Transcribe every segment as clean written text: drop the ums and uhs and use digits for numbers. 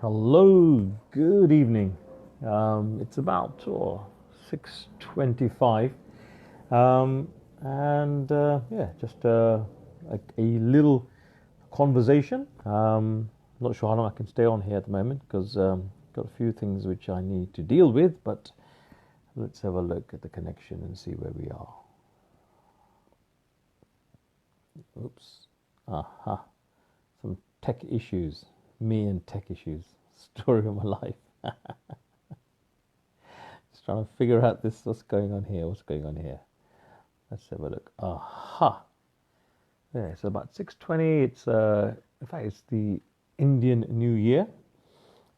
Hello, good evening. It's about 6:25, and yeah, just a little conversation. Not sure how long I can stay on here at the moment because got a few things which I need to deal with. But let's have a look at the connection and see where we are. Oops. Aha. Some tech issues. Me and tech issues. Story of my life. Just trying to figure out this. What's going on here? What's going on here? Let's have a look. Aha. Yeah, it's about 6:20. It's in fact it's the Indian New Year.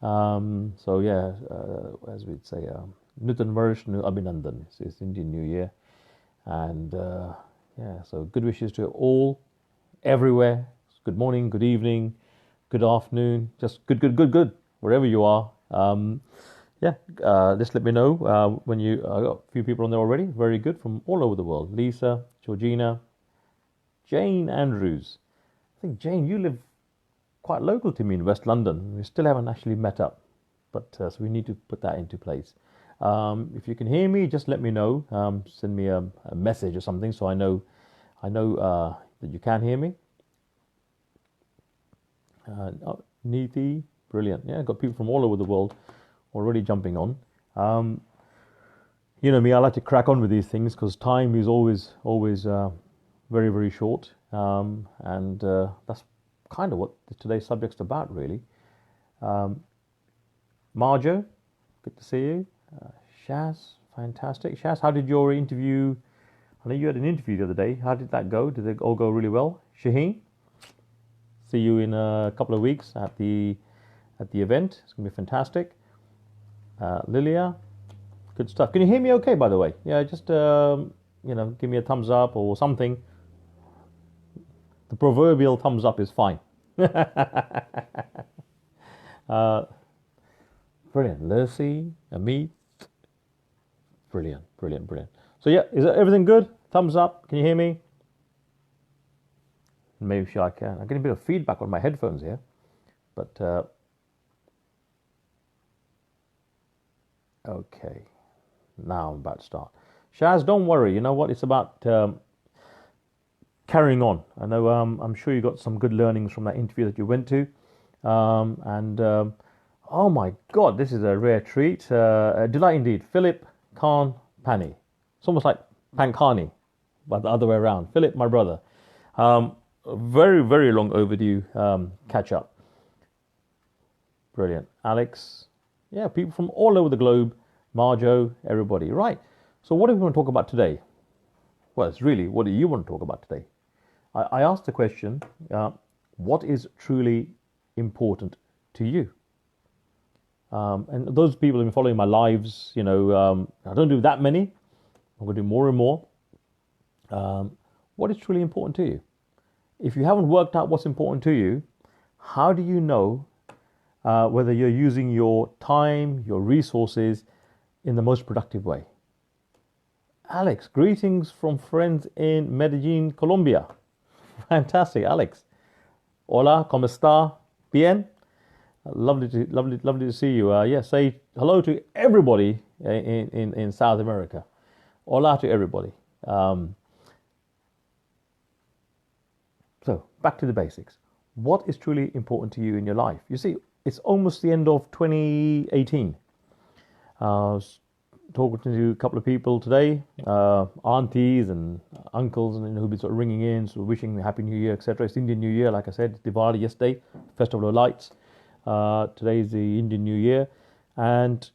So yeah, as we'd say, Nutan Varsh Nu Abhinandan. It's Indian New Year, and yeah, so good wishes to all, everywhere. Good morning, good evening, good afternoon. Just good, wherever you are. Yeah, just let me know when you. I got a few people on there already. Very good from all over the world. Lisa, Georgina, Jane Andrews. I think Jane, you live quite local to me in West London. We still haven't actually met up, but so we need to put that into place. If you can hear me, just let me know. Send me a message or something so I know that you can hear me. Neeti, brilliant. Yeah, got people from all over the world already jumping on. You know me, I like to crack on with these things because time is always very, very short. And that's kind of what today's subject's about, really. Marjo, good to see you. Shaz, fantastic. Shaz, how did your interview? I know you had an interview the other day. How did that go? Did it all go really well? Shaheen, see you in a couple of weeks at the event. It's going to be fantastic. Lilia, good stuff. Can you hear me okay, by the way? Yeah, just give me a thumbs up or something. The proverbial thumbs up is fine. Brilliant. Lucy, Amit. Brilliant. So yeah, is everything good? Thumbs up. Can you hear me? Maybe I can. I'm getting a bit of feedback on my headphones here, but okay. Now I'm about to start. Shaz, don't worry. You know what? It's about carrying on. I know. I'm sure you got some good learnings from that interview that you went to, oh my God, this is a rare treat. A delight indeed. Philip Khan Pani. It's almost like Pankani, but the other way around. Philip, my brother. Very, very long overdue catch up. Brilliant. Alex. Yeah, people from all over the globe. Marjo, everybody. Right. So what do we want to talk about today? Well, it's really, what do you want to talk about today? I asked the question, what is truly important to you? And those people who've been following my lives, I don't do that many. I'm going to do more and more. What is truly important to you? If you haven't worked out what's important to you, how do you know whether you're using your time, your resources in the most productive way? Alex, greetings from friends in Medellin, Colombia. Fantastic, Alex. Hola, ¿cómo está? Bien. Lovely to see you. Yeah, say hello to everybody in South America. Hola to everybody. So back to the basics. What is truly important to you in your life? You see, it's almost the end of 2018. I was talking to a couple of people today, aunties and uncles, and who've been sort of ringing in, sort of wishing me Happy New Year, etc. It's Indian New Year, like I said, Diwali yesterday, Festival of Lights. Today is the Indian New Year, and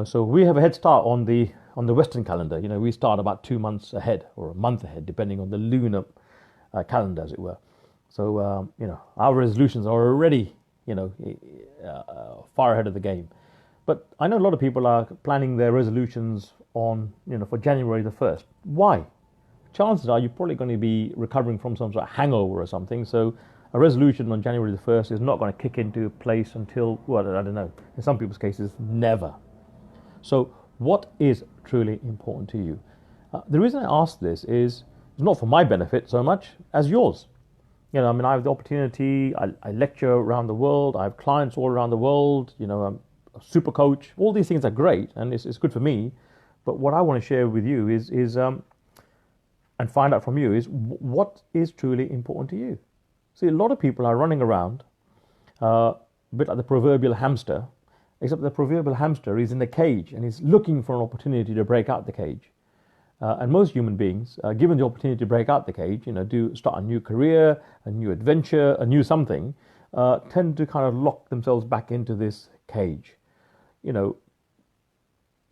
so we have a head start on the Western calendar. We start about 2 months ahead or a month ahead, depending on the lunar calendar, as it were. So our resolutions are already far ahead of the game. But I know a lot of people are planning their resolutions on for January the 1st. Why? Chances are you're probably going to be recovering from some sort of hangover or something. So a resolution on January the 1st is not going to kick into place until, well, I don't know, in some people's cases, never. So what is truly important to you? The reason I ask this is not for my benefit so much as yours. I mean, I have the opportunity. I lecture around the world. I have clients all around the world. I'm a super coach. All these things are great, and it's good for me. But what I want to share with you is and find out from you is what is truly important to you. See, a lot of people are running around, a bit like the proverbial hamster, except the proverbial hamster is in the cage and is looking for an opportunity to break out the cage. And most human beings, given the opportunity to break out the cage, do start a new career, a new adventure, a new something, tend to kind of lock themselves back into this cage.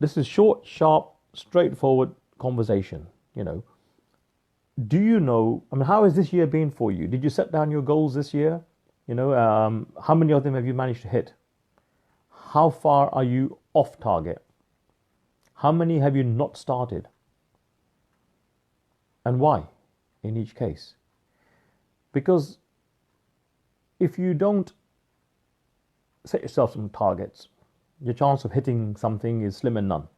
This is short, sharp, straightforward conversation. Do you know? I mean, how has this year been for you? Did you set down your goals this year? How many of them have you managed to hit? How far are you off target? How many have you not started? And why in each case? Because if you don't set yourself some targets, your chance of hitting something is slim and none.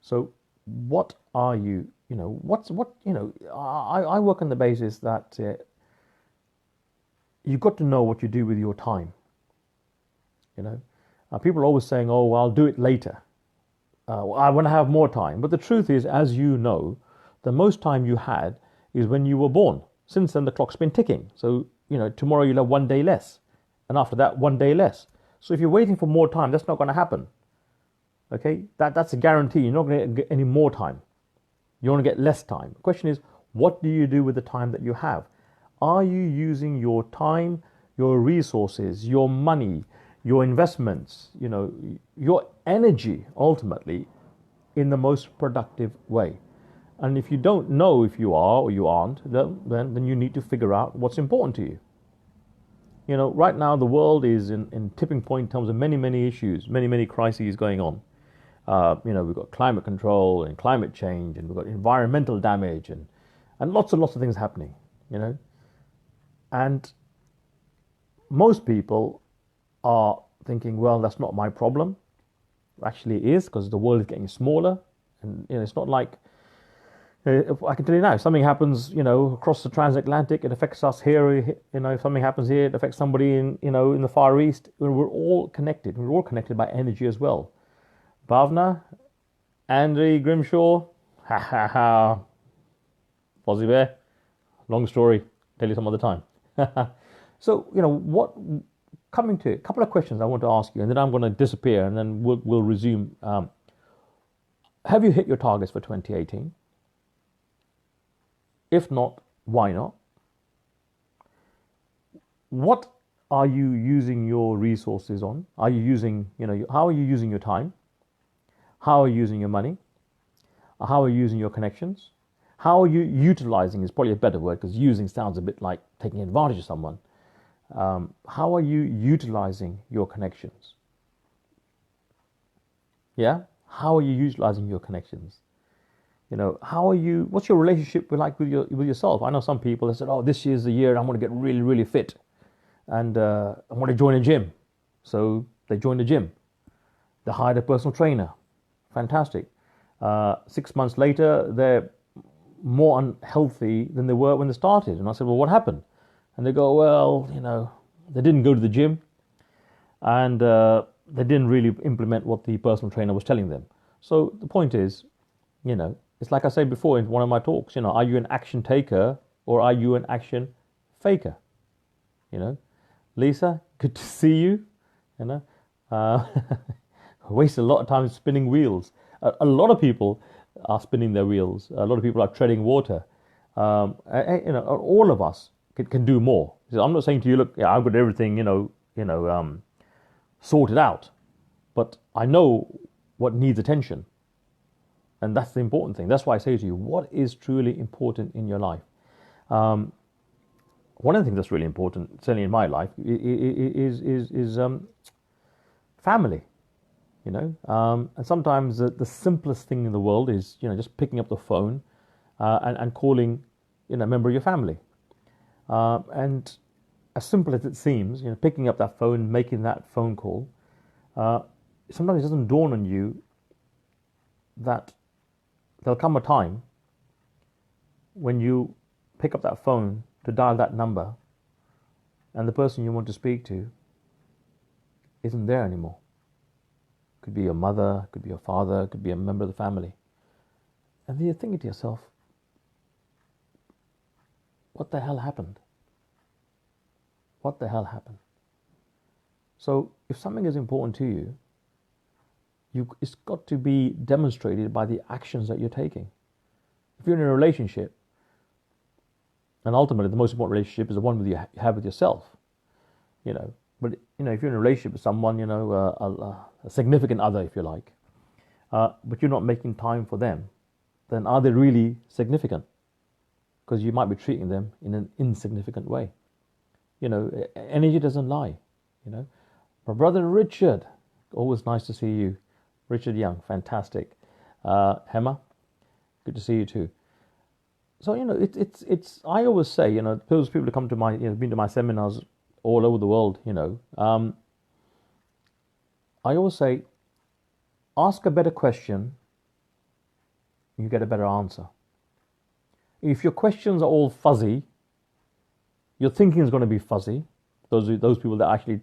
So what are you? I work on the basis that you've got to know what you do with your time. People are always saying, "Oh, well, I'll do it later. I want to have more time." But the truth is, as you know, the most time you had is when you were born. Since then, the clock's been ticking. So, tomorrow you'll have 1 day less. And after that, 1 day less. So if you're waiting for more time, that's not going to happen. Okay? That's a guarantee. You're not going to get any more time. You want to get less time. The question is, what do you do with the time that you have? Are you using your time, your resources, your money, your investments, your energy, ultimately, in the most productive way? And if you don't know if you are or you aren't, then you need to figure out what's important to you. Right now the world is in tipping point in terms of many, many issues, many, many crises going on. We've got climate control and climate change, and we've got environmental damage and lots and lots of things happening, And most people are thinking, well, that's not my problem. Actually, it is, because the world is getting smaller. And it's not like, I can tell you now, if something happens, across the transatlantic, it affects us here. If something happens here, it affects somebody in the Far East. We're all connected. We're all connected by energy as well. Bhavna, Andy Grimshaw, ha ha ha, Fozzie Bear, long story, tell you some other time. So, coming to a couple of questions I want to ask you, and then I'm going to disappear, and then we'll resume. Have you hit your targets for 2018? If not, why not? What are you using your resources on? Are you using, how are you using your time? How are you using your money? How are you using your connections? How are you utilizing is probably a better word, because using sounds a bit like taking advantage of someone. How are you utilizing your connections? Yeah? How are you utilizing your connections? What's your relationship like with yourself? I know some people that said, "Oh, this year's the year I want to get really, really fit, and I want to join a gym." So they joined a gym. They hired a personal trainer. Fantastic. 6 months later, they're more unhealthy than they were when they started. And I said, "Well, what happened?" And they go, "Well, they didn't go to the gym, and they didn't really implement what the personal trainer was telling them." So the point is, it's like I said before in one of my talks, are you an action taker or are you an action faker? Lisa, good to see you. I waste a lot of time spinning wheels. A lot of people are spinning their wheels. A lot of people are treading water. All of us can do more. So I'm not saying to you, look, I've got everything, sorted out, but I know what needs attention. And that's the important thing. That's why I say to you, what is truly important in your life? One of the things that's really important, certainly in my life, is family. And sometimes the simplest thing in the world is, just picking up the phone and calling, a member of your family. And as simple as it seems, picking up that phone, making that phone call, sometimes it doesn't dawn on you that there'll come a time when you pick up that phone to dial that number and the person you want to speak to isn't there anymore. Could be your mother, could be your father, could be a member of the family. And then you're thinking to yourself, what the hell happened? What the hell happened? So if something is important to you, it's got to be demonstrated by the actions that you're taking. If you're in a relationship, and ultimately the most important relationship is the one you have with yourself, But if you're in a relationship with someone, a significant other, if you like, but you're not making time for them, then are they really significant? Because you might be treating them in an insignificant way. Energy doesn't lie. My brother Richard, always nice to see you. Richard Young, fantastic. Hema, good to see you too. So it's. I always say, those people who come to my, been to my seminars all over the world, I always say, ask a better question, you get a better answer. If your questions are all fuzzy, your thinking is going to be fuzzy. Those people that are actually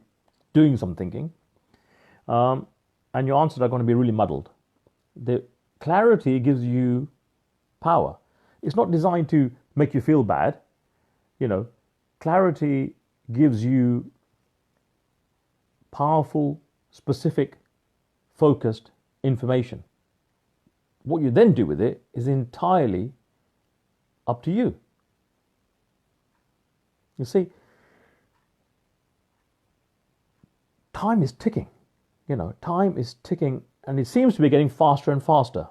doing some thinking, and your answers are going to be really muddled. The clarity gives you power. It's not designed to make you feel bad. Clarity gives you powerful, specific, focused information. What you then do with it is entirely up to you. You see, time is ticking. Time is ticking, and it seems to be getting faster and faster.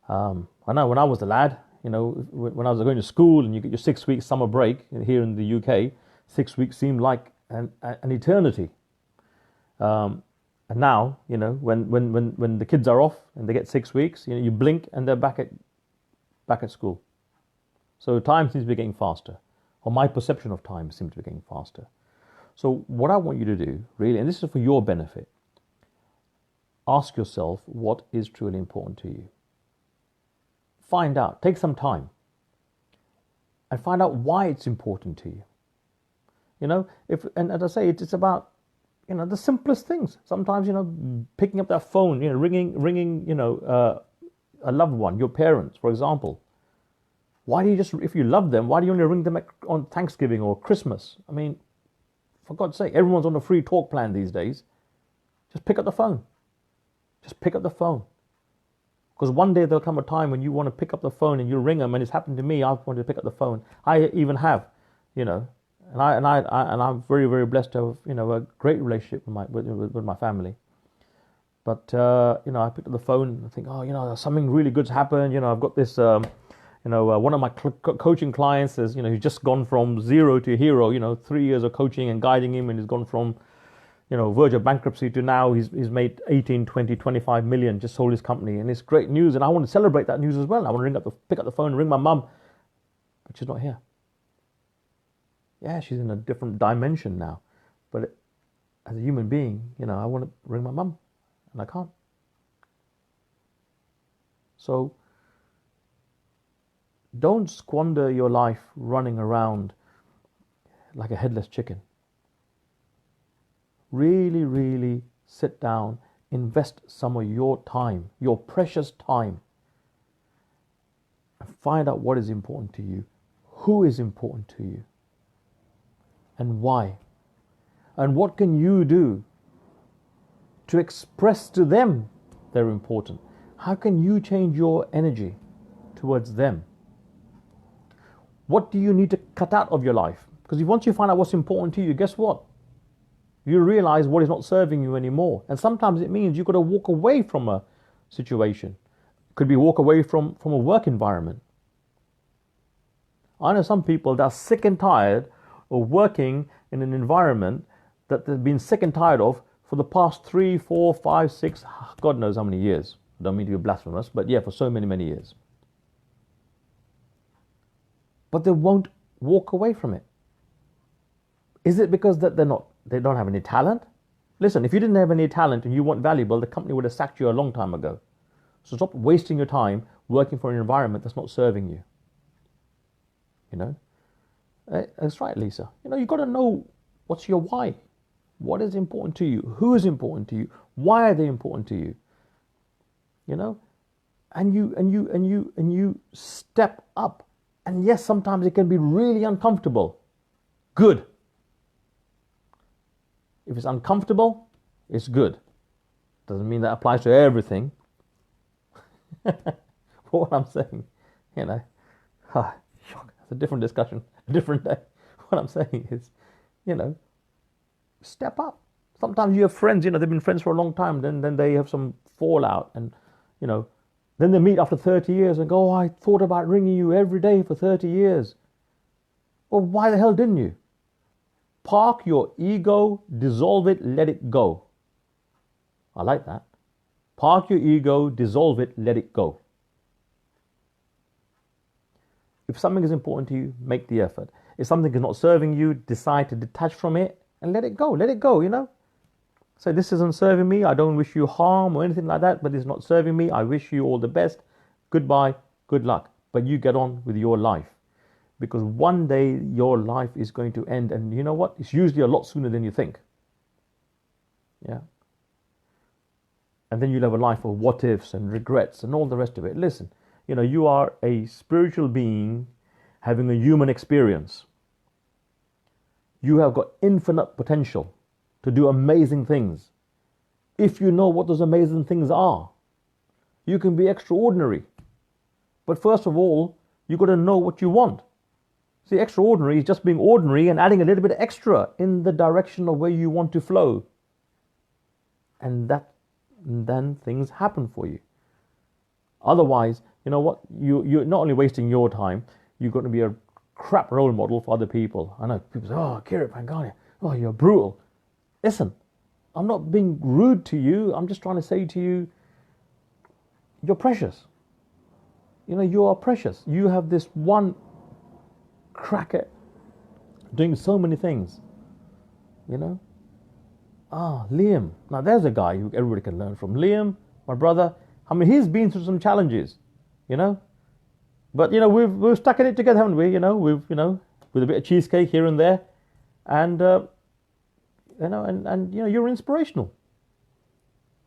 I know when I was a lad, when I was going to school and you get your 6 weeks summer break here in the UK, 6 weeks seemed like an eternity. And now, when the kids are off and they get 6 weeks, you blink and they're back at school. So time seems to be getting faster, or my perception of time seems to be getting faster. So what I want you to do, really, and this is for your benefit, ask yourself what is truly important to you. Find out, take some time, and find out why it's important to you. And as I say, it's about, the simplest things. Sometimes, picking up that phone, ringing, a loved one, your parents, for example. Why do you if you love them, why do you only ring them on Thanksgiving or Christmas? I mean, for God's sake, everyone's on a free talk plan these days. Just pick up the phone. Just pick up the phone. Because one day there'll come a time when you want to pick up the phone and you ring them, and it's happened to me. I've wanted to pick up the phone. I even have, and I'm very, very blessed to have, a great relationship with my family. But I picked up the phone and think, something really good's happened. I've got this, one of my coaching clients is, he's just gone from zero to hero. 3 years of coaching and guiding him, and he's gone from, verge of bankruptcy to now he's made 18, 20, 25 million, just sold his company, and it's great news, and I want to celebrate that news as well. I want to pick up the phone and ring my mum, but she's not here. Yeah, she's in a different dimension now, but as a human being, I want to ring my mum, and I can't. So don't squander your life running around like a headless chicken. Really, really sit down, invest some of your time, your precious time, and find out what is important to you, who is important to you, and why. And what can you do to express to them they're important? How can you change your energy towards them? What do you need to cut out of your life? Because once you find out what's important to you, guess what? You realize what is not serving you anymore. And sometimes it means you've got to walk away from a situation. It could be walk away from a work environment. I know some people that are sick and tired of working in an environment that they've been sick and tired of for the past 3, 4, 5, 6, God knows how many years. I don't mean to be blasphemous, but yeah, for so many, many years. But they won't walk away from it. Is it because that they don't have any talent? Listen, if you didn't have any talent and you weren't valuable, the company would have sacked you a long time ago. So stop wasting your time working for an environment that's not serving you. You know, that's right, Lisa. You know, you've got to know what's your why. What is important to you? Who is important to you? Why are they important to you? You know, and you step up. And yes, sometimes it can be really uncomfortable. Good. If it's uncomfortable, it's good. Doesn't mean that applies to everything. But what I'm saying, you know, it's a different discussion, a different day. What I'm saying is, you know, step up. Sometimes you have friends, you know, they've been friends for a long time, then they have some fallout, and, you know, then they meet after 30 years and go, oh, I thought about ringing you every day for 30 years. Well, why the hell didn't you? Park your ego, dissolve it, let it go. I like that. Park your ego, dissolve it, let it go. If something is important to you, make the effort. If something is not serving you, decide to detach from it and let it go. Let it go, you know. So this isn't serving me. I don't wish you harm or anything like that, but it's not serving me. I wish you all the best. Goodbye, good luck. But you get on with your life. Because one day your life is going to end. And you know what? It's usually a lot sooner than you think. Yeah. And then you'll have a life of what ifs and regrets and all the rest of it. Listen, you know, you are a spiritual being having a human experience. You have got infinite potential to do amazing things. If you know what those amazing things are, you can be extraordinary. But first of all, you've got to know what you want. See, extraordinary is just being ordinary and adding a little bit extra in the direction of where you want to flow. And then things happen for you. Otherwise, you know what? You're not only wasting your time, you're going to be a crap role model for other people. I know people say, oh, Kirit Pangania, oh, you're brutal. Listen, I'm not being rude to you. I'm just trying to say to you, you're precious. You know, you are precious. You have this one crack at doing so many things. You know? Liam. Now there's a guy who everybody can learn from. Liam, my brother. I mean, he's been through some challenges, you know. But you know, we've stuck in it together, haven't we? You know, with a bit of cheesecake here and there, and you know, and you know, you're inspirational.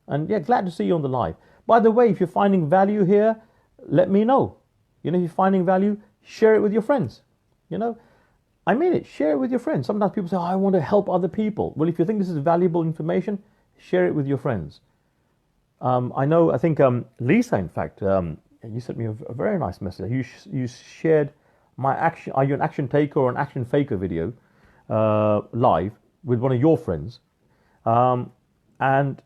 And yeah, glad to see you on the live. By the way, if you're finding value here, let me know. You know, if you're finding value, share it with your friends. You know, I mean it. Share it with your friends. Sometimes people say, oh, I want to help other people. Well, if you think this is valuable information, share it with your friends. I think Lisa, in fact, you sent me a very nice message. You shared my action. Are you an action taker or an action faker video live with one of your friends, and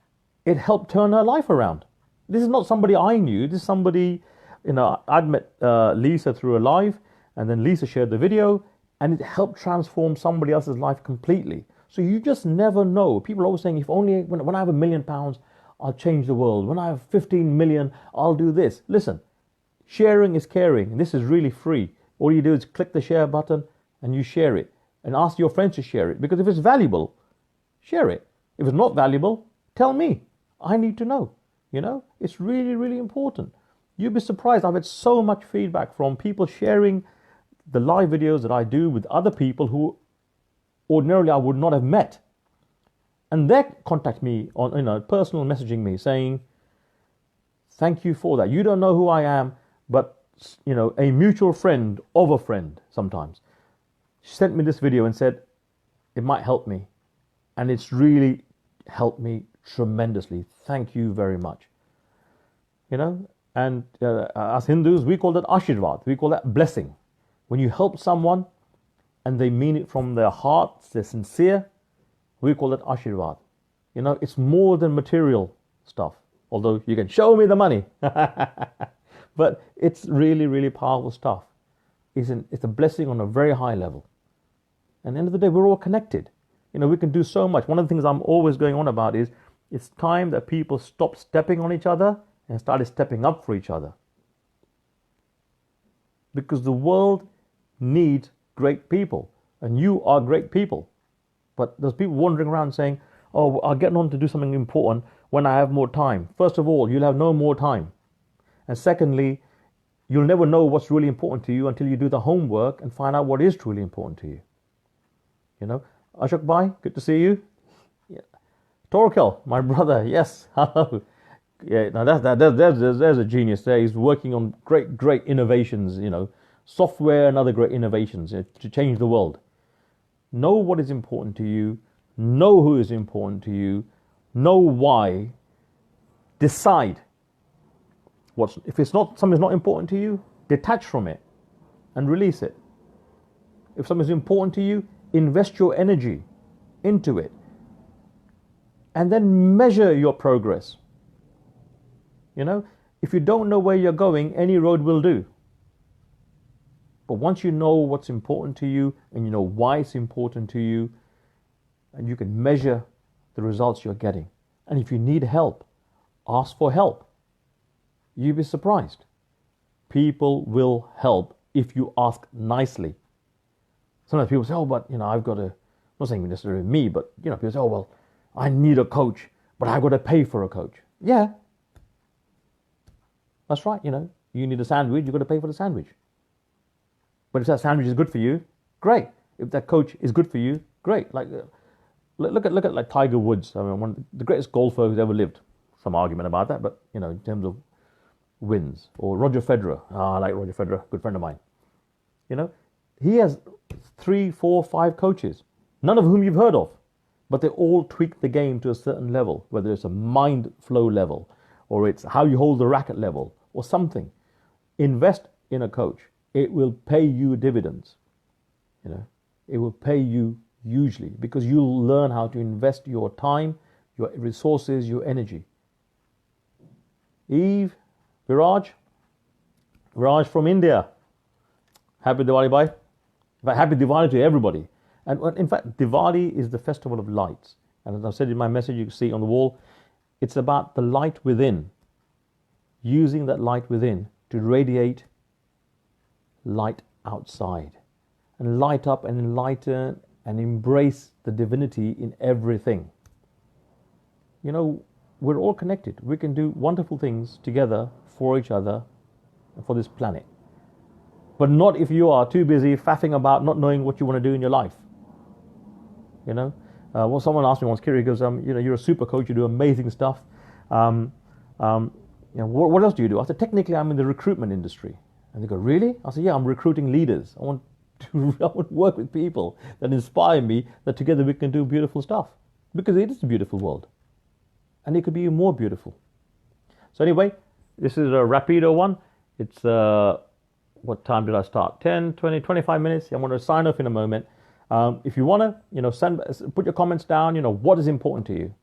it helped turn her life around. This is not somebody I knew. This is somebody, you know, I'd met Lisa through a live, and then Lisa shared the video, and it helped transform somebody else's life completely. So you just never know. People are always saying, if only when I have £1 million, I'll change the world. When I have 15 million, I'll do this. Listen, sharing is caring. This is really free. All you do is click the share button and you share it. And ask your friends to share it. Because if it's valuable, share it. If it's not valuable, tell me. I need to know. You know, it's really, really important. You'd be surprised. I've had so much feedback from people sharing the live videos that I do with other people who ordinarily I would not have met. And they contact me on, you know, personal messaging me saying, thank you for that. You don't know who I am, but, you know, a mutual friend of a friend sometimes sent me this video and said, it might help me. And it's really helped me tremendously. Thank you very much. You know, and as Hindus, we call that Ashirvad. We call that blessing. When you help someone and they mean it from their hearts, they're sincere, we call it Ashirvad. You know, it's more than material stuff. Although you can show me the money. But it's really, really powerful stuff. It's a blessing on a very high level. And at the end of the day, we're all connected. You know, we can do so much. One of the things I'm always going on about is it's time that people stop stepping on each other and started stepping up for each other. Because the world needs great people. And you are great people. But there's people wandering around saying, oh, I'll get on to do something important when I have more time. First of all, you'll have no more time. And secondly, You'll never know what's really important to you until you do the homework and find out what is truly important to you. You know, Ashok Bhai, good to see you. Yeah. Torkel, my brother, yes, hello. Yeah, now there's a genius there. He's working on great innovations, you know, software and other great innovations to change the world. Know what is important to you, know who is important to you, know why, decide. If something's not important to you, detach from it and release it. If something's important to you, invest your energy into it. And then measure your progress. You know, if you don't know where you're going, any road will do. But once you know what's important to you and you know why it's important to you, and you can measure the results you're getting. And if you need help, ask for help. You'll be surprised. People will help if you ask nicely. Sometimes people say, oh, but, you know, I've got to, I'm not saying necessarily me, but, you know, people say, oh, well, I need a coach, but I've got to pay for a coach. Yeah. That's right, you know. You need a sandwich, you've got to pay for the sandwich. But if that sandwich is good for you, great. If that coach is good for you, great. Like, look at like Tiger Woods. I mean, one of the greatest golfer who's ever lived. Some argument about that, but, you know, in terms of wins. Or Roger Federer. I like Roger Federer, good friend of mine. You know, he has 3, 4, 5 coaches, none of whom you've heard of, but they all tweak the game to a certain level, whether it's a mind flow level, or it's how you hold the racket level, or something. Invest in a coach. It will pay you dividends. You know, it will pay you hugely because you'll learn how to invest your time, your resources, your energy. Eve, Viraj from India. Happy Diwali, bhai. In fact, happy Diwali to everybody. And in fact, Diwali is the festival of lights. And as I've said in my message, you can see on the wall, it's about the light within. Using that light within to radiate light outside. And light up and enlighten and embrace the divinity in everything. You know, we're all connected. We can do wonderful things together for each other and for this planet. But not if you are too busy faffing about not knowing what you want to do in your life. You know, well, someone asked me once, Kiri goes, you know, you're a super coach, you do amazing stuff. You know, what else do you do? I said, technically, I'm in the recruitment industry. And they go, really? I said, yeah, I'm recruiting leaders. I want to work with people that inspire me, that together we can do beautiful stuff. Because it is a beautiful world. And it could be more beautiful. So anyway, this is a rapido one. It's, what time did I start? 10, 20, 25 minutes. I'm going to sign off in a moment. If you want to, you know, put your comments down, you know, what is important to you?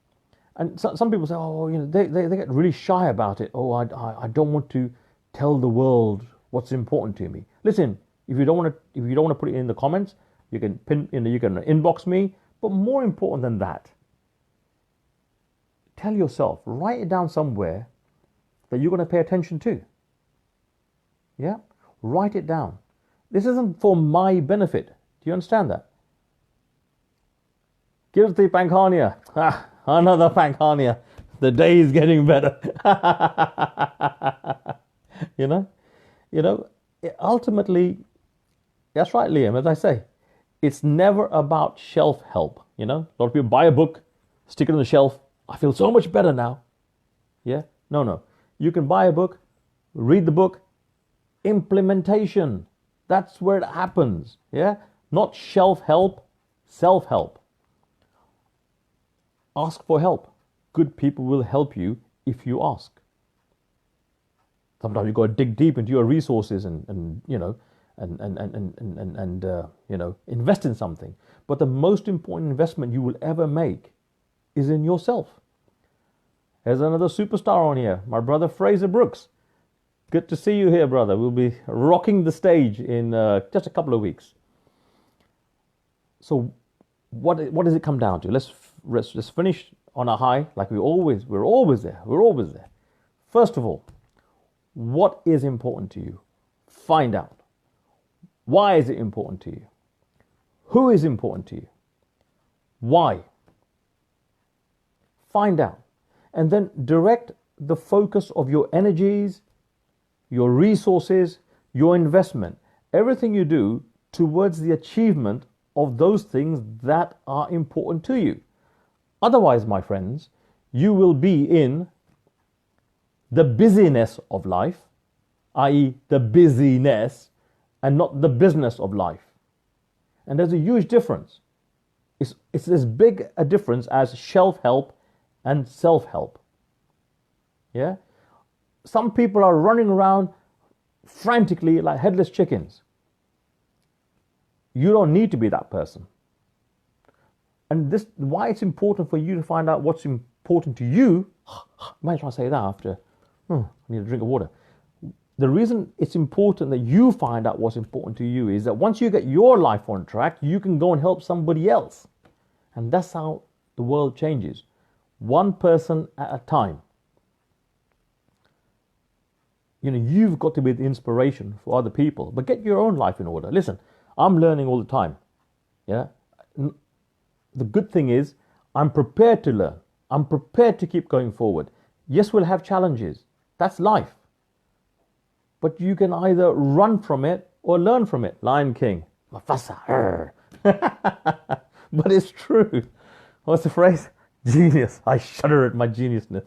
And some people say, oh, you know, they get really shy about it. Oh, I don't want to tell the world what's important to me. Listen, if you don't want to put it in the comments, you can you can inbox me. But more important than that, tell yourself, write it down somewhere that you're going to pay attention to. Yeah, write it down. This isn't for my benefit. Do you understand that? Kirti Pankhania. Another Pankhania. The day is getting better. You know, ultimately, that's right, Liam, as I say, it's never about shelf help. You know, a lot of people buy a book, stick it on the shelf. I feel so much better now. Yeah? No. You can buy a book, read the book, implementation. That's where it happens. Yeah? Not shelf help, self-help. Ask for help. Good people will help you if you ask. Sometimes you've got to dig deep into your resources and you know, and you know, invest in something. But the most important investment you will ever make is in yourself. There's another superstar on here, my brother Fraser Brooks. Good to see you here, brother. We'll be rocking the stage in just a couple of weeks. So what does it come down to? Let's finish on a high, like we're always there. We're always there. First of all, what is important to you? Find out. Why is it important to you? Who is important to you? Why? Find out. And then direct the focus of your energies your resources, your investment, everything you do towards the achievement of those things that are important to you. Otherwise, my friends, you will be in the busyness of life, i.e. the busyness, and not the business of life. And there's a huge difference. It's as big a difference as shelf-help and self-help. Yeah? Some people are running around frantically like headless chickens. You don't need to be that person. And this why it's important for you to find out what's important to you. Might try to say that after. I need a drink of water. The reason it's important that you find out what's important to you is that once you get your life on track, you can go and help somebody else. And that's how the world changes. One person at a time. You know, you've got to be the inspiration for other people, but get your own life in order. Listen, I'm learning all the time. Yeah. The good thing is I'm prepared to learn. I'm prepared to keep going forward. Yes, we'll have challenges. That's life. But you can either run from it or learn from it. Lion King. Mufasa. But it's true. What's the phrase? Genius. I shudder at my geniusness.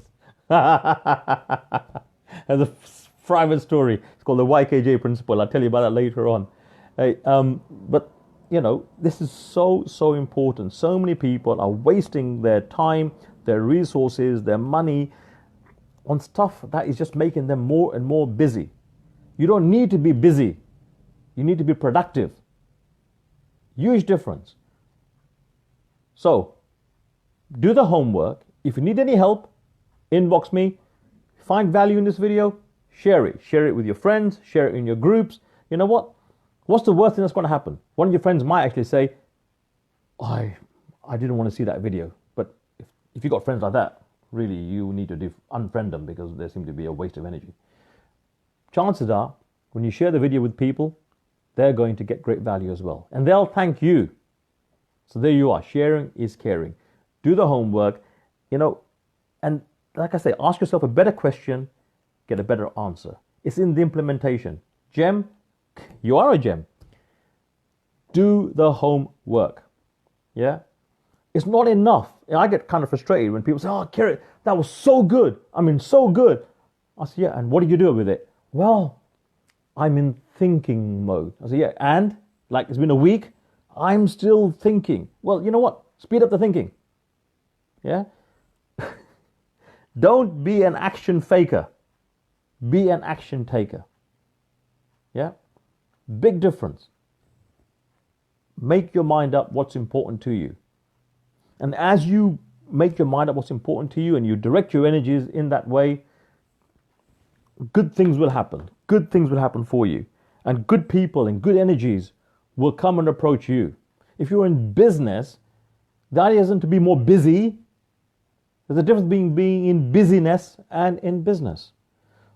There's a private story. It's called the YKJ Principle. I'll tell you about that later on. But, you know, this is so important. So many people are wasting their time, their resources, their money on stuff that is just making them more and more busy. You don't need to be busy. You need to be productive. Huge difference. So, do the homework. If you need any help, inbox me. Find value in this video, share it. Share it with your friends, share it in your groups. You know what? What's the worst thing that's going to happen? One of your friends might actually say, I didn't want to see that video. But if you've got friends like that, really you need to unfriend them because they seem to be a waste of energy. Chances are, when you share the video with people, they're going to get great value as well. And they'll thank you. So there you are. Sharing is caring. Do the homework, you know, and like I say, ask yourself a better question, get a better answer. It's in the implementation. Gem, you are a gem. Do the homework. Yeah? It's not enough. I get kind of frustrated when people say, oh, Kerry, that was so good. I mean, so good. I say, yeah, and what did you do with it? Well, I'm in thinking mode. I say, yeah, and? Like, it's been a week, I'm still thinking. Well, you know what? Speed up the thinking. Yeah? Don't be an action faker. Be an action taker. Yeah? Big difference. Make your mind up what's important to you. And as you make your mind up what's important to you and you direct your energies in that way, good things will happen. Good things will happen for you. And good people and good energies will come and approach you. If you're in business, the idea isn't to be more busy. There's a difference between being in busyness and in business.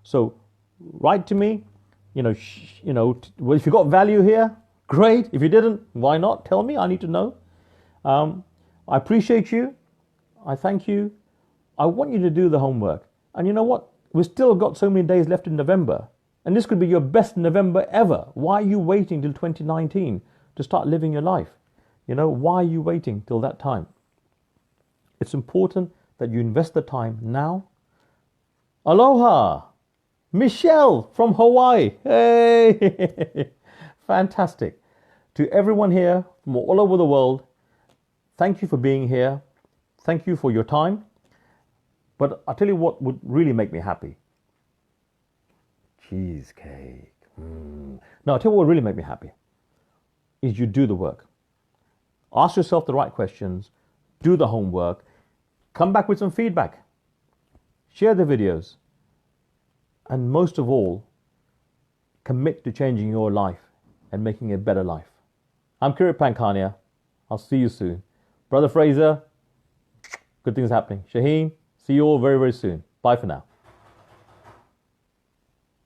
So write to me. Well, if you got value here, great. If you didn't, why not? Tell me. I need to know. I appreciate you. I thank you. I want you to do the homework. And you know what? We've still got so many days left in November. And this could be your best November ever. Why are you waiting till 2019 to start living your life? You know, why are you waiting till that time? It's important that you invest the time now. Aloha! Michelle from Hawaii. Hey! Fantastic. To everyone here from all over the world, thank you for being here. Thank you for your time. But I'll tell you what would really make me happy. Cheesecake. No, I'll tell you what would really make me happy. Is you do the work. Ask yourself the right questions. Do the homework. Come back with some feedback. Share the videos. And most of all, commit to changing your life and making a better life. I'm Kirit Pankania. I'll see you soon. Brother Fraser, good things happening. Shaheen, see you all very, very soon. Bye for now.